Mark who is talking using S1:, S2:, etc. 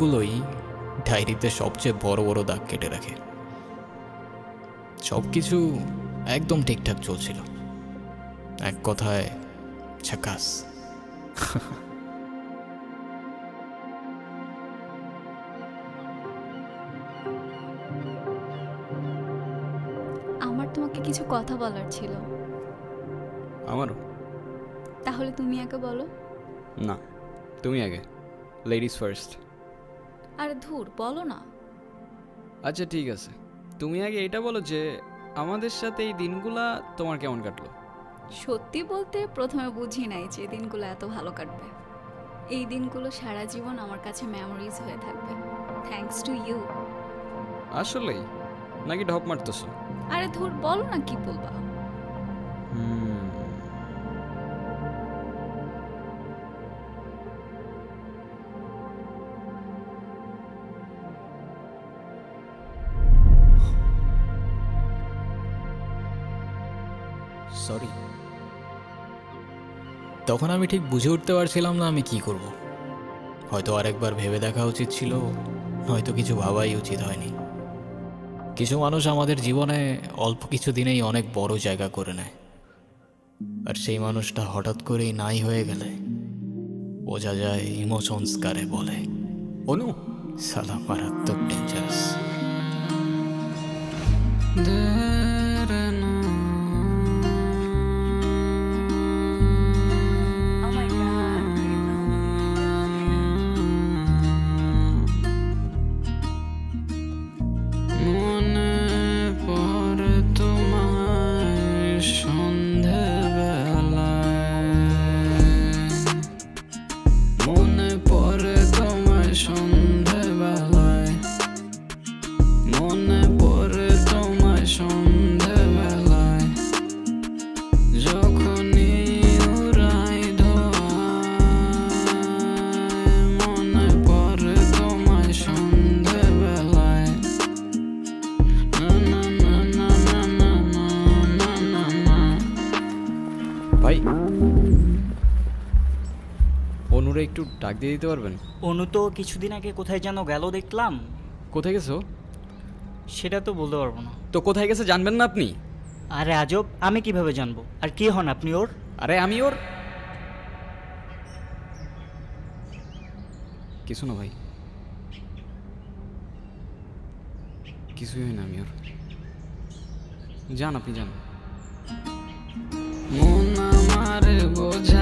S1: দিনগুলোই ডায়েরিতে সবচেয়ে বড় বড় দাগ কেটে রাখে। সব কিছু একদম ঠিকঠাক চলছিল, এক কথায় ঝাকাস।
S2: আমার তোমাকে কিছু কথা বলার ছিল।
S1: আমারও।
S2: তাহলে তুমি আগে বলো।
S1: না, তুমি আগে, লেডিস ফার্স্ট।
S2: আরে ধুর, বলো না।
S1: আচ্ছা ঠিক আছে, তুমি আগে এটা বলো যে আমাদের সাথে এই দিনগুলা তোমার কেমন কাটলো?
S2: সত্যি বলতে প্রথমে বুঝি নাই যে দিনগুলো এত ভালো কাটবে। এই দিনগুলো সারা জীবন আমার কাছে মেমোরিজ হয়ে থাকবে, থ্যাঙ্কস টু ইউ।
S1: আসলেই নাকি ঢপ মারতেছো?
S2: আরে ধুর, বলো না, কি বলবা।
S1: সরি। তখন আমি ঠিক বুঝে উঠতে পারছিলাম না আমি কি করব। হয়তো আরেকবার ভেবে দেখা উচিত ছিল, হয়তো কিছু ভাবাই উচিত হয়নি। কিছু মানুষ আমাদের জীবনে অল্প কিছু দিনেই অনেক বড় জায়গা করে নেয়, আর সেই মানুষটা হঠাৎ করেই নাই হয়ে গেলে বোঝা যায় ইমোশনস কারে বলে। অনু সালা মারাত্মক ডেঞ্জারাস। ভাই, অনুরে একটু ডাক দিয়ে দিতে পারবেন?
S3: অনু তো কিছুদিন আগে কোথায় যেন গেল দেখলাম।
S1: কোথায় গেছো?
S3: সেটা তো বলতে পারবো না।
S1: তো কোথায় গেছে জানবেন না আপনি?
S3: আরে আজব, আমি কিভাবে জানবো? আর কি হন আপনি ওর?
S1: আরে আমি ওর কিছু না ভাই, কিছুই হয় না, আমি ওর। যান আপনি যান।
S4: মন আমার বোঝা